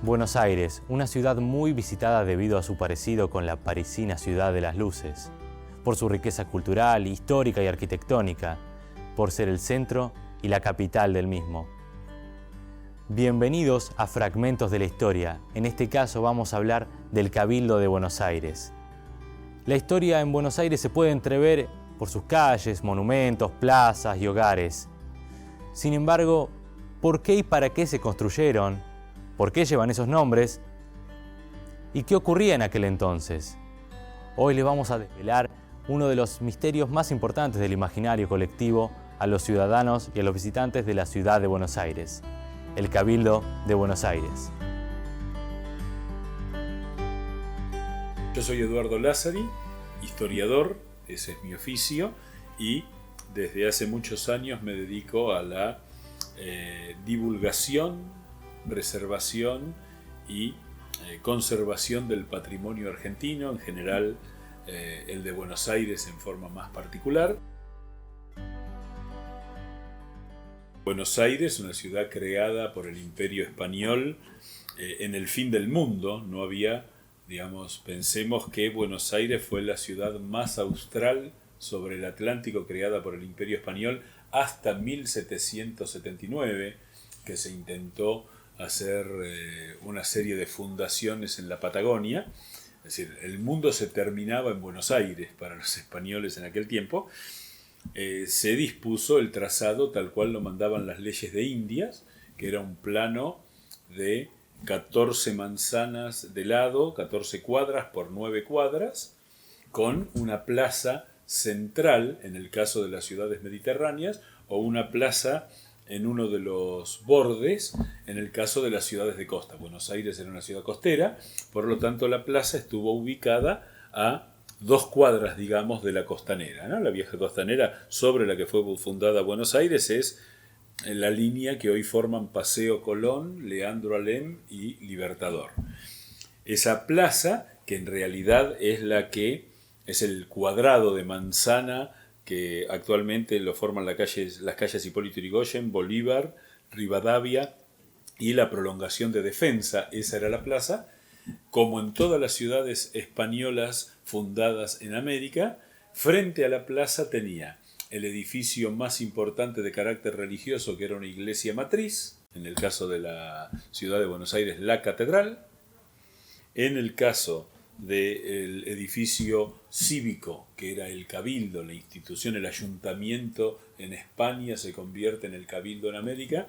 Buenos Aires, una ciudad muy visitada debido a su parecido con la parisina ciudad de las luces, por su riqueza cultural, histórica y arquitectónica, por ser el centro y la capital del mismo. Bienvenidos a Fragmentos de la Historia. En este caso vamos a hablar del Cabildo de Buenos Aires. La historia en Buenos Aires se puede entrever por sus calles, monumentos, plazas y hogares. Sin embargo, ¿por qué y para qué se construyeron? ¿Por qué llevan esos nombres? ¿Y qué ocurría en aquel entonces? Hoy les vamos a desvelar uno de los misterios más importantes del imaginario colectivo a los ciudadanos y a los visitantes de la ciudad de Buenos Aires, el Cabildo de Buenos Aires. Yo soy Eduardo Lázari, historiador, ese es mi oficio, y desde hace muchos años me dedico a la divulgación, preservación y conservación del patrimonio argentino, en general el de Buenos Aires en forma más particular. Buenos Aires, una ciudad creada por el Imperio Español en el fin del mundo. No había, pensemos que Buenos Aires fue la ciudad más austral sobre el Atlántico creada por el Imperio Español hasta 1779, que se intentó hacer una serie de fundaciones en la Patagonia. Es decir, el mundo se terminaba en Buenos Aires para los españoles en aquel tiempo. Se dispuso el trazado tal cual lo mandaban las leyes de Indias, que era un plano de 14 manzanas de lado, 14 cuadras por 9 cuadras, con una plaza central en el caso de las ciudades mediterráneas, o una plaza en uno de los bordes en el caso de las ciudades de costa. Buenos Aires era una ciudad costera, por lo tanto la plaza estuvo ubicada a 2 cuadras, de la costanera, ¿no? La vieja costanera sobre la que fue fundada Buenos Aires es la línea que hoy forman Paseo Colón, Leandro Alem y Libertador. Esa plaza, que en realidad es la que es el cuadrado de manzana que actualmente lo forman las calles Hipólito Yrigoyen, Bolívar, Rivadavia y la prolongación de Defensa. Esa era la plaza. Como en todas las ciudades españolas fundadas en América, frente a la plaza tenía el edificio más importante de carácter religioso, que era una iglesia matriz, en el caso de la ciudad de Buenos Aires, la catedral. En el caso del edificio cívico, que era el Cabildo, la institución, el ayuntamiento en España se convierte en el Cabildo en América,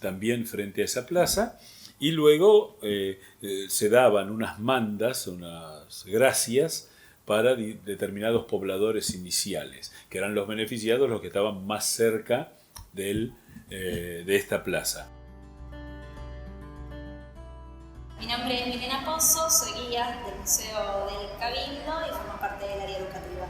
también frente a esa plaza, y luego se daban unas mandas, unas gracias para determinados pobladores iniciales, que eran los beneficiados, los que estaban más cerca de esta plaza. Mi nombre es Milena Pozzo, soy guía del Museo del Cabildo y formo parte del área educativa.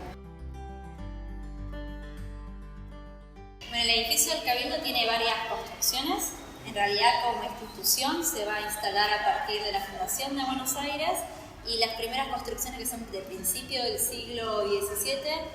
Bueno, el edificio del Cabildo tiene varias construcciones. En realidad, como institución, se va a instalar a partir de la fundación de Buenos Aires, y las primeras construcciones, que son de principio del siglo XVII,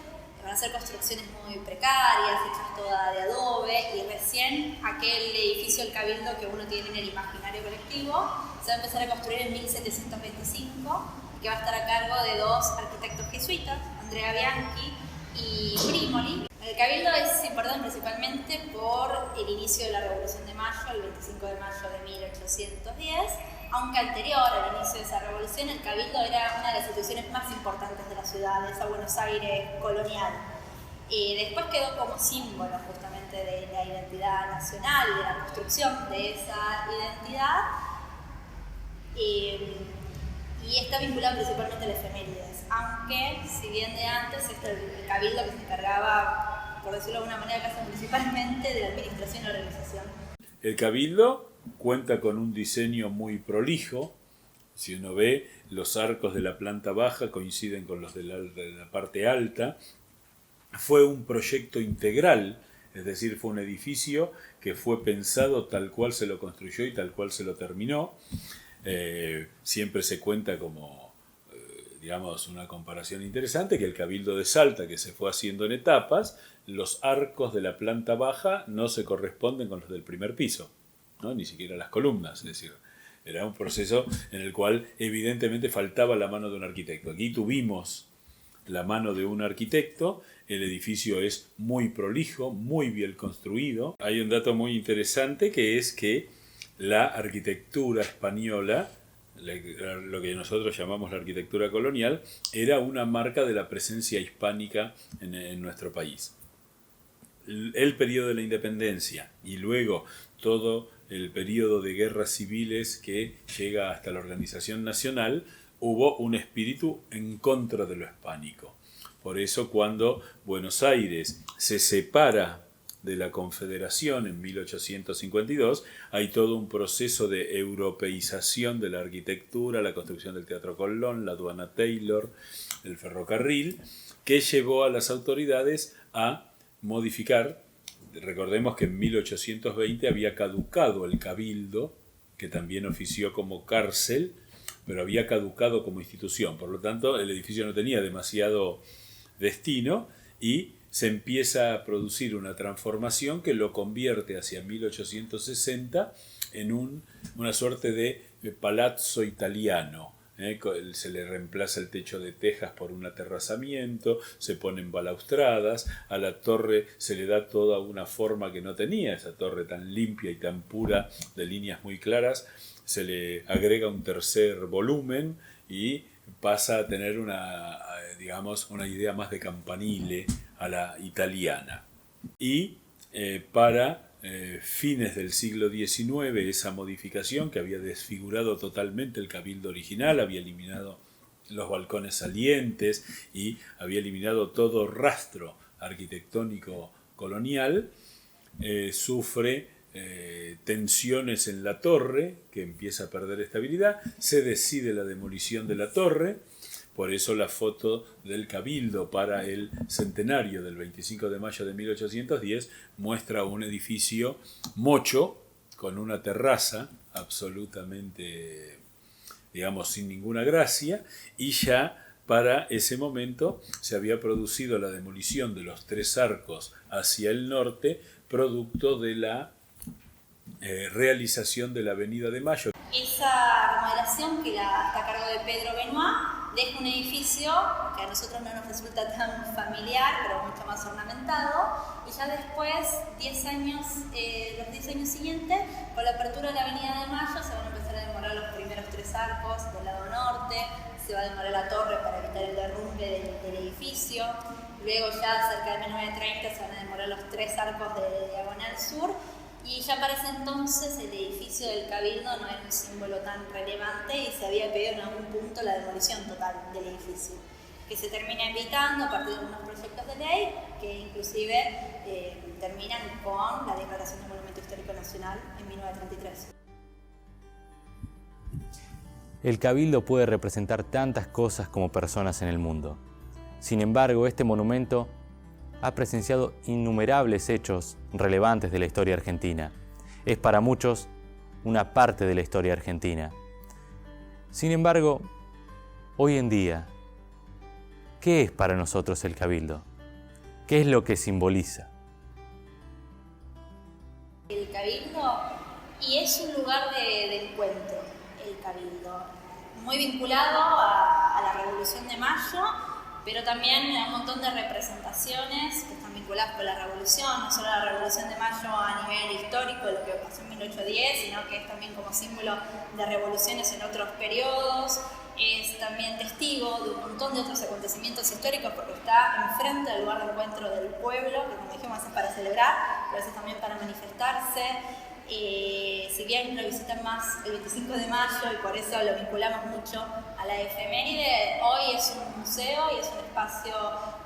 van a ser construcciones muy precarias, hechas todas de adobe, y recién aquel edificio del Cabildo que uno tiene en el imaginario colectivo se va a empezar a construir en 1725, que va a estar a cargo de 2 arquitectos jesuitas, Andrea Bianchi y Primoli. El Cabildo es importante principalmente por el inicio de la Revolución de Mayo, el 25 de mayo de 1810, aunque anterior al inicio de esa revolución, el Cabildo era una de las instituciones más importantes de la ciudad, de esa Buenos Aires colonial. Después quedó como símbolo justamente de la identidad nacional, de la construcción de esa identidad, y está vinculado principalmente a las efemérides, aunque si bien de antes el Cabildo que se encargaba, por decirlo de alguna manera, casi principalmente de la administración y la organización. El Cabildo cuenta con un diseño muy prolijo. Si uno ve, los arcos de la planta baja coinciden con los de la parte alta. Fue un proyecto integral, es decir, fue un edificio que fue pensado tal cual se lo construyó y tal cual se lo terminó. Siempre se cuenta como, una comparación interesante, que el Cabildo de Salta, que se fue haciendo en etapas, los arcos de la planta baja no se corresponden con los del primer piso, ¿no? Ni siquiera las columnas, es decir, Era un proceso en el cual evidentemente faltaba la mano de un arquitecto. Aquí tuvimos la mano de un arquitecto, el edificio es muy prolijo, muy bien construido. Hay un dato muy interesante que es que la arquitectura española, lo que nosotros llamamos la arquitectura colonial, era una marca de la presencia hispánica en nuestro país. El periodo de la independencia y luego todo el periodo de guerras civiles que llega hasta la organización nacional, hubo un espíritu en contra de lo hispánico. Por eso cuando Buenos Aires se separa de la Confederación en 1852, hay todo un proceso de europeización de la arquitectura, la construcción del Teatro Colón, la aduana Taylor, el ferrocarril, que llevó a las autoridades a modificar. Recordemos que en 1820 había caducado el Cabildo, que también ofició como cárcel, pero había caducado como institución. Por lo tanto, el edificio no tenía demasiado destino y se empieza a producir una transformación que lo convierte hacia 1860 en una suerte de palazzo italiano. Se le reemplaza el techo de tejas por un aterrazamiento, se ponen balaustradas, a la torre se le da toda una forma que no tenía, esa torre tan limpia y tan pura, de líneas muy claras, se le agrega un tercer volumen y pasa a tener una idea más de campanile a la italiana. Y para fines del siglo XIX, esa modificación que había desfigurado totalmente el cabildo original, había eliminado los balcones salientes y había eliminado todo rastro arquitectónico colonial, sufre tensiones en la torre, que empieza a perder estabilidad, se decide la demolición de la torre. Por eso la foto del Cabildo para el centenario del 25 de mayo de 1810 muestra un edificio mocho con una terraza absolutamente, sin ninguna gracia, y ya para ese momento se había producido la demolición de los 3 arcos hacia el norte, producto de la realización de la Avenida de Mayo. Esa remodelación, que está a cargo de Pedro Benoit, deja un edificio que a nosotros no nos resulta tan familiar, pero mucho más ornamentado, y ya después, los 10 años siguientes, con la apertura de la Avenida de Mayo, se van a empezar a demorar los primeros 3 arcos del lado norte, se va a demorar la torre para evitar el derrumbe del edificio, luego ya cerca de 1930 se van a demorar los 3 arcos de diagonal sur, y ya para ese entonces el edificio del Cabildo no era un símbolo tan relevante y se había pedido en algún punto la demolición total del edificio, que se termina evitando a partir de algunos proyectos de ley que inclusive terminan con la declaración de Monumento Histórico Nacional en 1933. El Cabildo puede representar tantas cosas como personas en el mundo. Sin embargo, este monumento ha presenciado innumerables hechos relevantes de la historia argentina. Es para muchos una parte de la historia argentina. Sin embargo, hoy en día, ¿qué es para nosotros el Cabildo? ¿Qué es lo que simboliza? El Cabildo, y es un lugar de encuentro, el Cabildo, muy vinculado a la Revolución de Mayo, pero también a un montón de representaciones que están vinculadas con la Revolución, no solo la Revolución de Mayo a nivel histórico de lo que pasó en 1810, sino que es también como símbolo de revoluciones en otros periodos, es también testigo de un montón de otros acontecimientos históricos porque está enfrente del lugar de encuentro del pueblo, que como dijimos es para celebrar, pero es también para manifestarse. Si bien lo visitan más el 25 de mayo y por eso lo vinculamos mucho a la efeméride, hoy es un museo y es un espacio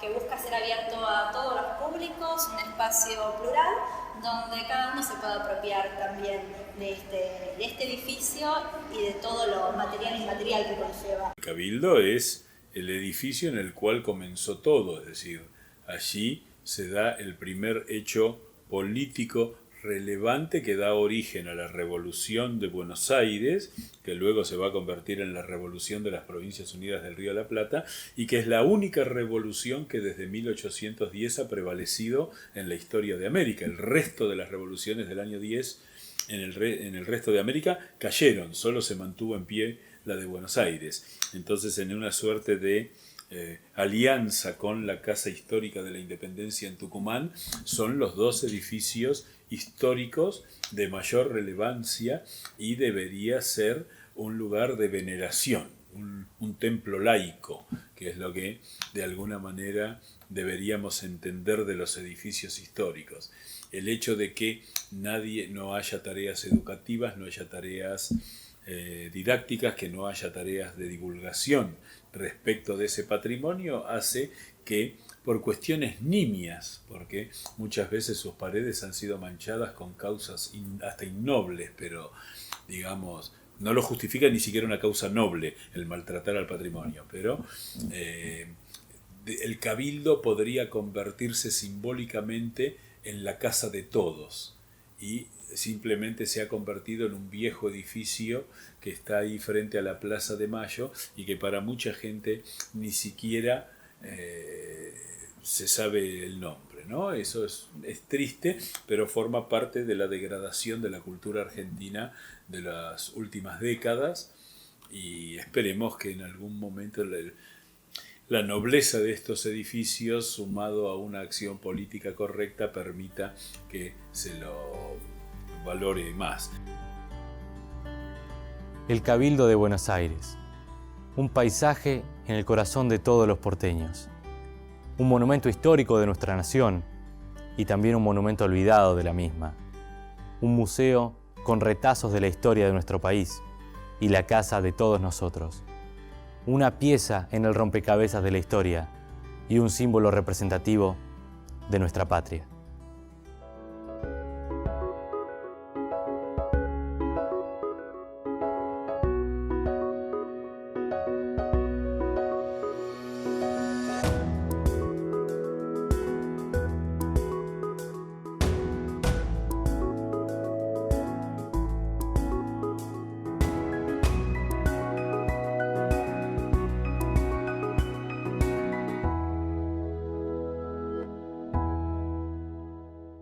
que busca ser abierto a todos los públicos, un espacio plural donde cada uno se pueda apropiar también de este edificio y de todo lo material e inmaterial que conlleva. El Cabildo es el edificio en el cual comenzó todo, es decir, allí se da el primer hecho político relevante que da origen a la Revolución de Buenos Aires, que luego se va a convertir en la Revolución de las Provincias Unidas del Río de la Plata, y que es la única revolución que desde 1810 ha prevalecido en la historia de América. El resto de las revoluciones del año 10 en el resto de América cayeron, solo se mantuvo en pie la de Buenos Aires. Entonces, en una suerte de alianza con la Casa Histórica de la Independencia en Tucumán, son los dos edificios históricos de mayor relevancia y debería ser un lugar de veneración, un templo laico, que es lo que de alguna manera deberíamos entender de los edificios históricos. El hecho de que no haya tareas educativas, no haya tareas didácticas, que no haya tareas de divulgación respecto de ese patrimonio, hace que por cuestiones nimias, porque muchas veces sus paredes han sido manchadas con causas hasta innobles, pero digamos, no lo justifica ni siquiera una causa noble el maltratar al patrimonio, pero el cabildo podría convertirse simbólicamente en la casa de todos, y simplemente se ha convertido en un viejo edificio que está ahí frente a la Plaza de Mayo y que para mucha gente ni siquiera se sabe el nombre, ¿no? Eso es triste, pero forma parte de la degradación de la cultura argentina de las últimas décadas, y esperemos que en algún momento la nobleza de estos edificios, sumado a una acción política correcta, permita que se lo valore más. El Cabildo de Buenos Aires, un paisaje en el corazón de todos los porteños, un monumento histórico de nuestra nación y también un monumento olvidado de la misma, un museo con retazos de la historia de nuestro país y la casa de todos nosotros, una pieza en el rompecabezas de la historia y un símbolo representativo de nuestra patria.